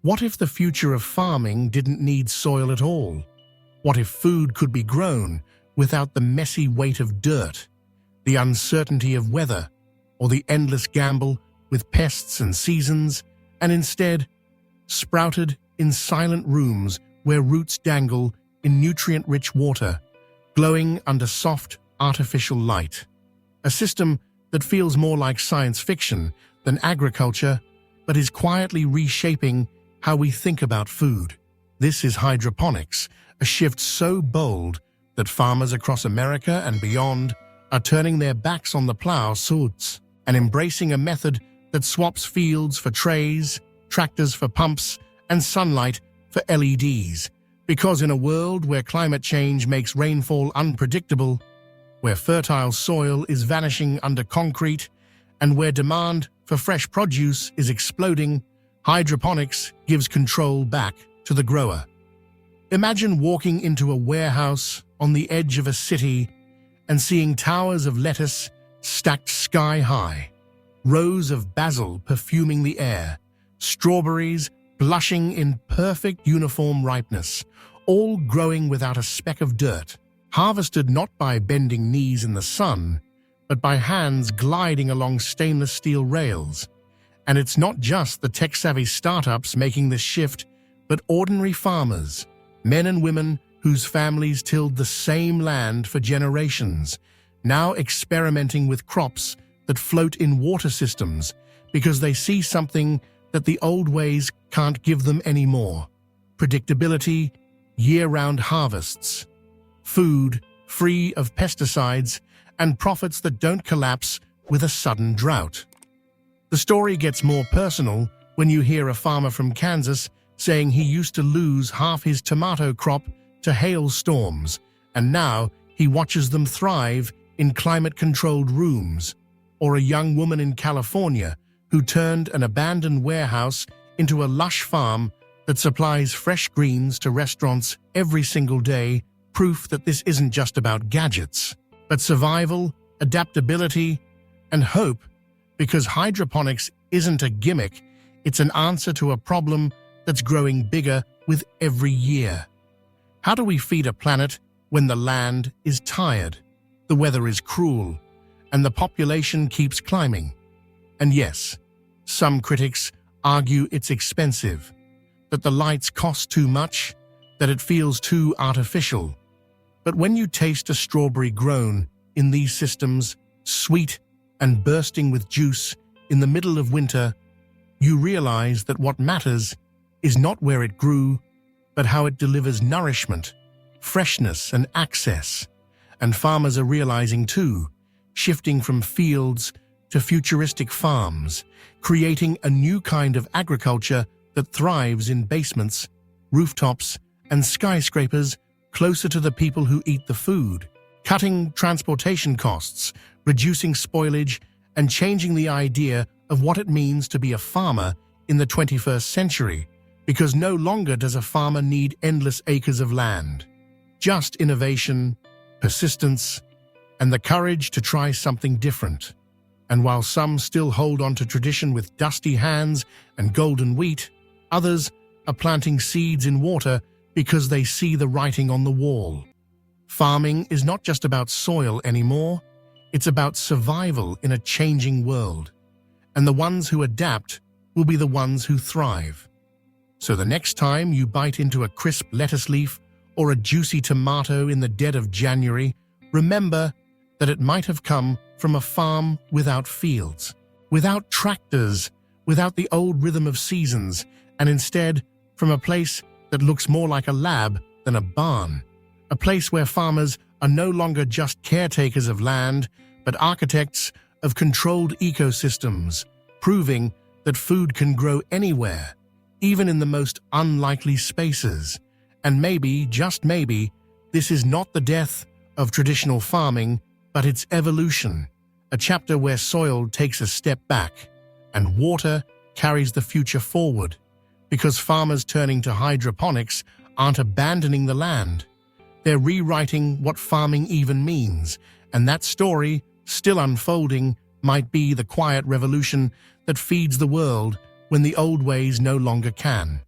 What if the future of farming didn't need soil at all? What if food could be grown without the messy weight of dirt, the uncertainty of weather, or the endless gamble with pests and seasons, and instead sprouted in silent rooms where roots dangle in nutrient-rich water, glowing under soft, artificial light? A system that feels more like science fiction than agriculture, but is quietly reshaping how we think about food. This is hydroponics, a shift so bold that farmers across America and beyond are turning their backs on the plow suits and embracing a method that swaps fields for trays, tractors for pumps, and sunlight for LEDs. Because in a world where climate change makes rainfall unpredictable, where fertile soil is vanishing under concrete, and where demand for fresh produce is exploding, hydroponics gives control back to the grower. Imagine walking into a warehouse on the edge of a city and seeing towers of lettuce stacked sky-high, rows of basil perfuming the air, strawberries blushing in perfect uniform ripeness, all growing without a speck of dirt, harvested not by bending knees in the sun, but by hands gliding along stainless steel rails. And it's not just the tech-savvy startups making this shift, but ordinary farmers, men and women whose families tilled the same land for generations, now experimenting with crops that float in water systems because they see something that the old ways can't give them anymore: predictability, year-round harvests, food free of pesticides, and profits that don't collapse with a sudden drought. The story gets more personal when you hear a farmer from Kansas saying he used to lose half his tomato crop to hailstorms, and now he watches them thrive in climate-controlled rooms, or a young woman in California who turned an abandoned warehouse into a lush farm that supplies fresh greens to restaurants every single day, proof that this isn't just about gadgets, but survival, adaptability, and hope, because hydroponics isn't a gimmick, it's an answer to a problem that's growing bigger with every year. How do we feed a planet when the land is tired, the weather is cruel, and the population keeps climbing? And yes, some critics argue it's expensive, that the lights cost too much, that it feels too artificial. But when you taste a strawberry grown in these systems, sweet and bursting with juice in the middle of winter, you realize that what matters is not where it grew, but how it delivers nourishment, freshness, and access. And farmers are realizing too, shifting from fields to futuristic farms, creating a new kind of agriculture that thrives in basements, rooftops, and skyscrapers closer to the people who eat the food, cutting transportation costs, reducing spoilage, and changing the idea of what it means to be a farmer in the 21st century, because no longer does a farmer need endless acres of land. Just innovation, persistence, and the courage to try something different. And while some still hold on to tradition with dusty hands and golden wheat, others are planting seeds in water because they see the writing on the wall. Farming is not just about soil anymore, it's about survival in a changing world. And the ones who adapt will be the ones who thrive. So the next time you bite into a crisp lettuce leaf or a juicy tomato in the dead of January, remember that it might have come from a farm without fields, without tractors, without the old rhythm of seasons, and instead from a place that looks more like a lab than a barn. A place where farmers are no longer just caretakers of land, but architects of controlled ecosystems, proving that food can grow anywhere, even in the most unlikely spaces. And maybe, just maybe, this is not the death of traditional farming, but its evolution, a chapter where soil takes a step back and water carries the future forward, because farmers turning to hydroponics aren't abandoning the land. They're rewriting what farming even means, and that story, still unfolding, might be the quiet revolution that feeds the world when the old ways no longer can.